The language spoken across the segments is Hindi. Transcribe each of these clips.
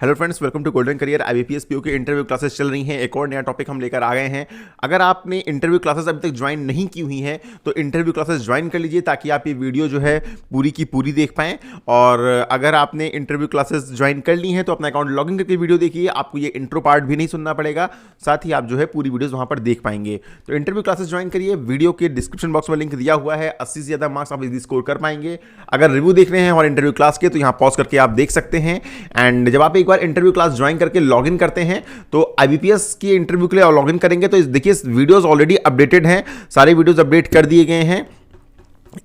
Hello friends, welcome to golden career. IBPS PO की इंटरव्यू क्लासेस चल रही हैं। एक और नया टॉपिक हम लेकर आ गए हैं। अगर आपने इंटरव्यू क्लासेस अभी तक ज्वाइन नहीं की हुई हैं तो इंटरव्यू क्लासेस ज्वाइन कर लीजिए ताकि आप ये वीडियो जो है पूरी की पूरी देख पाएं। और अगर आपने इंटरव्यू क्लासेस ज्वाइन कर ली हैं तो अपना अकाउंट लॉगिन करके वीडियो देखिए, आपको ये इंट्रो पार्ट भी नहीं सुनना पड़ेगा, साथ ही आप जो है पूरी वीडियोस वहां पर देख पाएंगे। तो इंटरव्यू क्लासेस ज्वाइन करिए। वीडियो के डिस्क्रिप्शन बॉक्स में लिंक दिया हुआ है। 80 से ज्यादा मार्क्स आप इजी स्कोर कर पाएंगे। अगर रिव्यू देख रहे हैं और इंटरव्यू क्लास के तो यहाँ पॉज करके आप देख सकते हैं। एंड जब आप एक बार इंटरव्यू क्लास ज्वाइन करके लॉगिन करते हैं तो आईबीपीएस की इंटरव्यू के लिए लॉगिन करेंगे तो देखिए वीडियोस ऑलरेडी अपडेटेड हैं, सारे वीडियोस अपडेट कर दिए गए हैं।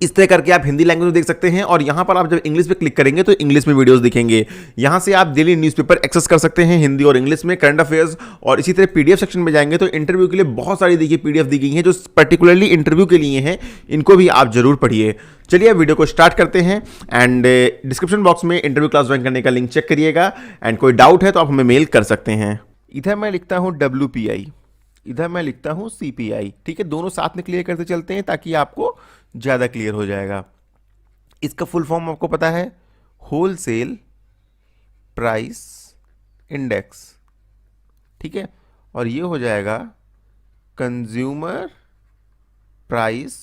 इस तरह करके आप हिंदी लैंग्वेज में देख सकते हैं और यहां पर आप जब इंग्लिश पे क्लिक करेंगे तो इंग्लिश में वीडियोस दिखेंगे। यहां से आप डेली न्यूज़पेपर एक्सेस कर सकते हैं हिंदी और इंग्लिश में, करंट अफेयर्स। और इसी तरह पीडीएफ सेक्शन में जाएंगे तो इंटरव्यू के लिए बहुत सारी देखिए पीडीएफ दी गई हैं जो पर्टिकुलरली इंटरव्यू के लिए हैं। इनको भी आप जरूर पढ़िए। चलिए वीडियो को स्टार्ट करते हैं। एंड डिस्क्रिप्शन बॉक्स में इंटरव्यू क्लास ज्वाइन करने का लिंक चेक करिएगा। एंड कोई डाउट है तो आप हमें मेल कर सकते हैं। इधर मैं लिखता हूं WPI, इधर मैं लिखता हूं CPI। ठीक है, दोनों साथ में क्लियर करते चलते हैं ताकि आपको ज़्यादा क्लियर हो जाएगा। इसका फुल फॉर्म आपको पता है, होलसेल प्राइस इंडेक्स। ठीक है, और ये हो जाएगा कंज्यूमर प्राइस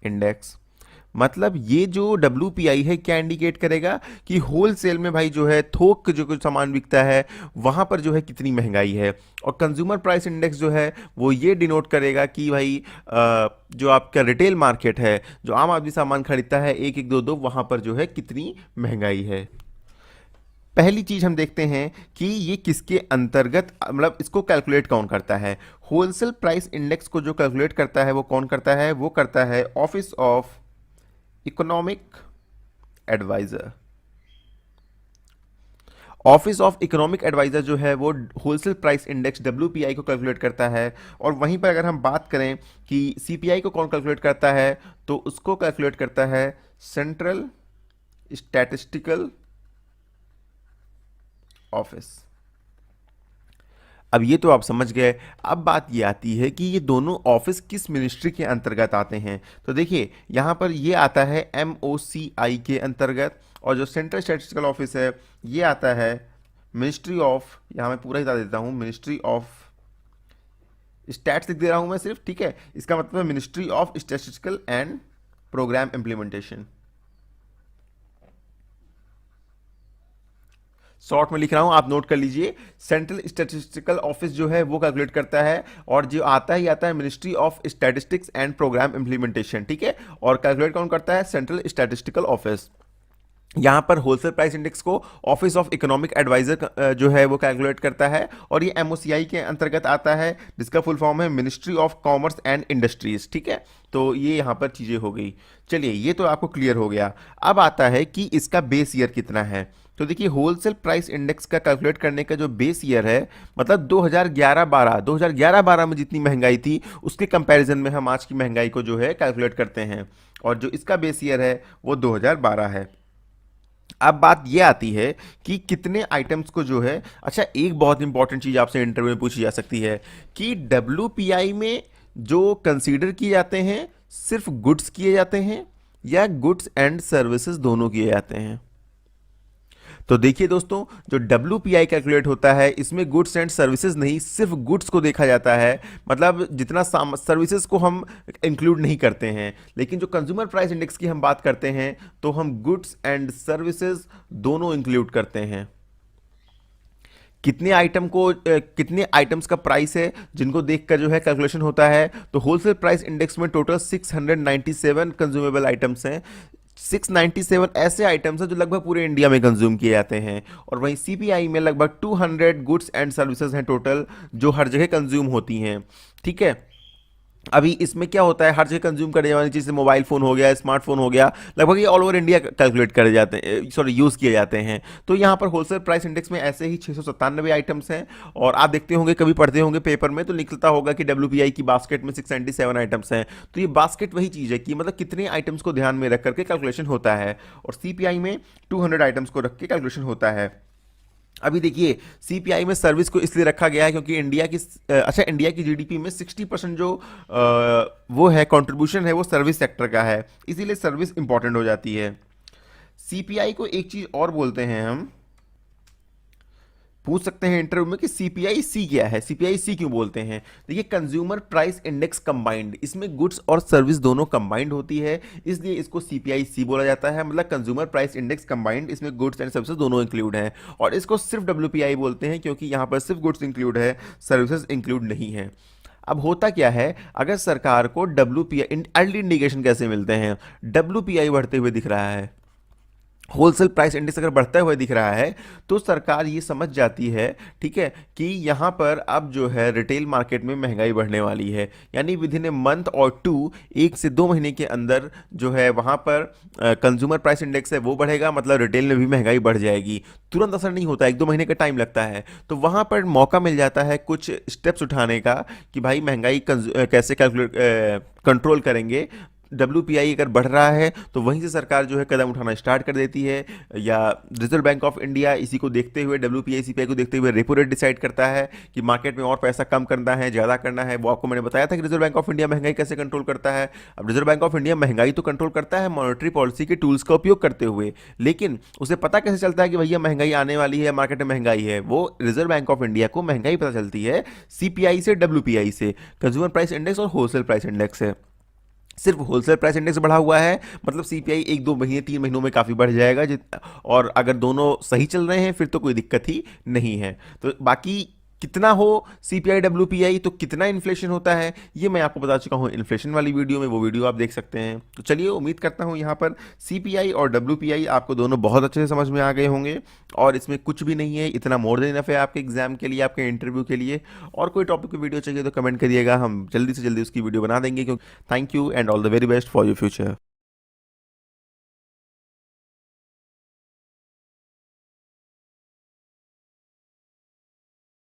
इंडेक्स। मतलब ये जो WPI है क्या इंडिकेट करेगा कि होलसेल में भाई जो है थोक जो कुछ सामान बिकता है वहां पर जो है कितनी महंगाई है। और कंज्यूमर प्राइस इंडेक्स जो है वो ये डिनोट करेगा कि भाई जो आपका रिटेल मार्केट है, जो आम आदमी सामान खरीदता है एक एक दो दो, वहां पर जो है कितनी महंगाई है। पहली चीज हम देखते हैं कि ये किसके अंतर्गत, मतलब इसको कैलकुलेट कौन करता है। होलसेल प्राइस इंडेक्स को जो कैलकुलेट करता है वो कौन करता है, वो करता है office of economic adviser. Office of economic adviser जो है वो होलसेल प्राइस इंडेक्स WPI को कैलकुलेट करता है। और वहीं पर अगर हम बात करें कि CPI को कौन कैलकुलेट करता है तो उसको कैलकुलेट करता है सेंट्रल स्टैटिस्टिकल ऑफिस। अब ये तो आप समझ गए। अब बात ये आती है कि ये दोनों ऑफिस किस मिनिस्ट्री के अंतर्गत आते हैं। तो देखिए यहाँ पर ये आता है MOCI के अंतर्गत, और जो सेंट्रल स्टैटिस्टिकल ऑफिस है ये आता है मिनिस्ट्री ऑफ, यहाँ मैं पूरा बता देता हूँ, मिनिस्ट्री ऑफ स्टैट्स लिख दे रहा हूँ मैं सिर्फ। ठीक है, इसका मतलब है ministry of statistical and programme implementation. Short में लिख रहा हूं, आप नोट कर लीजिए। सेंट्रल स्टैटिस्टिकल ऑफिस जो है वो कैलकुलेट करता है, और जो आता ही आता है ministry of statistics and programme implementation. ठीक है, और कैलकुलेट कौन करता है, सेंट्रल स्टैटिस्टिकल ऑफिस। यहां पर होलसेल प्राइस इंडेक्स को ऑफिस ऑफ इकोनॉमिक एडवाइजर जो है वो कैलकुलेट करता है, और ये MOCI के अंतर्गत आता है जिसका फुल फॉर्म है ministry of commerce and industries. ठीक है, तो ये यहां पर चीजें हो गई। चलिए ये तो आपको क्लियर हो गया। अब आता है कि इसका बेस ईयर कितना है। तो देखिए होलसेल प्राइस इंडेक्स का कैलकुलेट करने का जो बेस ईयर है, मतलब 2011-12 में जितनी महंगाई थी उसके कंपैरिजन में हम आज की महंगाई को जो है कैलकुलेट करते हैं, और जो इसका बेस ईयर है वो 2012 है। अब बात ये आती है कि कितने आइटम्स को जो है, अच्छा एक बहुत इंपॉर्टेंट चीज आपसे इंटरव्यू में पूछी जा सकती है कि WPI में जो कंसीडर किए जाते हैं सिर्फ गुड्स किए जाते हैं या गुड्स एंड सर्विसेज दोनों किए जाते हैं। तो देखिए दोस्तों, जो WPI कैलकुलेट होता है इसमें गुड्स एंड सर्विसेज नहीं, सिर्फ गुड्स को देखा जाता है। मतलब जितना सर्विसेज को हम इंक्लूड नहीं करते हैं। लेकिन जो कंज्यूमर प्राइस इंडेक्स की हम बात करते हैं तो हम गुड्स एंड सर्विसेज दोनों इंक्लूड करते हैं। कितने आइटम्स का प्राइस है जिनको देखकर जो है कैलकुलेशन होता है। तो होलसेल प्राइस इंडेक्स में टोटल 697 कंज्यूमेबल आइटम्स हैं। 697 ऐसे आइटम्स हैं जो लगभग पूरे इंडिया में कंज्यूम किए जाते हैं, और वहीं CPI में लगभग 200 गुड्स एंड सर्विसेज हैं टोटल जो हर जगह कंज्यूम होती हैं। ठीक है, अभी इसमें क्या होता है, हर जगह कंज्यूम करने वाली चीज़ मोबाइल फ़ोन हो गया, स्मार्टफोन हो गया, लगभग ये ऑल ओवर इंडिया कैलकुलेट करे जाते हैं, सॉरी यूज़ किए जाते हैं। तो यहाँ पर होलसेल प्राइस इंडेक्स में ऐसे ही 697 आइटम्स हैं। और आप देखते होंगे, कभी पढ़ते होंगे पेपर में तो निकलता होगा कि WPI की बास्केट में 697 आइटम्स हैं। तो ये बास्केट वही चीज़ है कि मतलब कितने आइटम्स को ध्यान में रख करके कैलकुलेशन होता है, और CPI में 200 आइटम्स को रख के कैलकुलेशन होता है। अभी देखिए CPI में सर्विस को इसलिए रखा गया है क्योंकि इंडिया की GDP में 60% जो वो है कंट्रीब्यूशन है वो सर्विस सेक्टर का है, इसीलिए सर्विस इंपॉर्टेंट हो जाती है। CPI को एक चीज और बोलते हैं हम पूछ सकते हैं इंटरव्यू में कि सीपीआई क्या है, सीपीआई क्यों बोलते हैं। देखिए कंज्यूमर प्राइस इंडेक्स कंबाइंड, इसमें गुड्स और सर्विस दोनों कंबाइंड होती है, इसलिए इसको सीपीआई बोला जाता है। मतलब कंज्यूमर प्राइस इंडेक्स कंबाइंड, इसमें गुड्स एंड सर्विसेज दोनों इंक्लूड हैं। और इसको सिर्फ डब्ल्यूपीआई बोलते हैं क्योंकि यहाँ पर सिर्फ गुड्स इंक्लूड है, सर्विसेज इंक्लूड नहीं है। अब होता क्या है, अगर सरकार को डब्ल्यूपीआई अर्ली इंडिकेशन कैसे मिलते हैं, डब्ल्यूपीआई बढ़ते हुए दिख रहा है, होलसेल प्राइस इंडेक्स अगर बढ़ता हुआ दिख रहा है, तो सरकार ये समझ जाती है, ठीक है, कि यहाँ पर अब जो है रिटेल मार्केट में महंगाई बढ़ने वाली है। यानी विद इन ए मंथ और टू, 1 से 2 महीने के अंदर जो है वहाँ पर कंज्यूमर प्राइस इंडेक्स है वो बढ़ेगा, मतलब रिटेल में भी महंगाई बढ़ जाएगी। तुरंत असर नहीं होता, 1-2 महीने का टाइम लगता है। तो वहाँ पर मौका मिल जाता है कुछ स्टेप्स उठाने का कि भाई महंगाई कैसे कंट्रोल करेंगे। डब्ल्यूपीआई अगर बढ़ रहा है तो वहीं से सरकार जो है कदम उठाना स्टार्ट कर देती है, या रिजर्व बैंक ऑफ इंडिया इसी को देखते हुए, डब्ल्यूपीआई सीपीआई को देखते हुए रेपो रेट डिसाइड करता है कि मार्केट में और पैसा कम करना है, ज़्यादा करना है। वो आपको मैंने बताया था कि रिजर्व बैंक ऑफ इंडिया महंगाई कैसे कंट्रोल करता है। अब रिजर्व बैंक ऑफ इंडिया महंगाई तो कंट्रोल करता है मॉनेटरी पॉलिसी के टूल्स का उपयोग करते हुए, लेकिन उसे पता कैसे चलता है कि भैया महंगाई आने वाली है, मार्केट में महंगाई है। वो रिजर्व बैंक ऑफ इंडिया को महंगाई पता चलती है सीपीआई से, डब्ल्यूपीआई से, कंज्यूमर प्राइस इंडेक्स और होलसेल प्राइस इंडेक्स से। सिर्फ होलसेल प्राइस इंडेक्स बढ़ा हुआ है, मतलब सीपीआई 1-2 महीने 3 महीनों में काफ़ी बढ़ जाएगा। और अगर दोनों सही चल रहे हैं फिर तो कोई दिक्कत ही नहीं है। तो बाकी कितना हो सीपीआई डब्ल्यूपीआई, तो कितना इन्फ्लेशन होता है ये मैं आपको बता चुका हूँ इन्फ्लेशन वाली वीडियो में, वो वीडियो आप देख सकते हैं। तो चलिए, उम्मीद करता हूँ यहाँ पर सीपीआई और डब्ल्यूपीआई आपको दोनों बहुत अच्छे से समझ में आ गए होंगे, और इसमें कुछ भी नहीं है, इतना मोर देन इनफ है आपके एग्जाम के लिए, आपके इंटरव्यू के लिए। और कोई टॉपिक की वीडियो चाहिए तो कमेंट करिएगा, हम जल्दी से जल्दी उसकी वीडियो बना देंगे। क्योंकि thank you and all the very best for your future.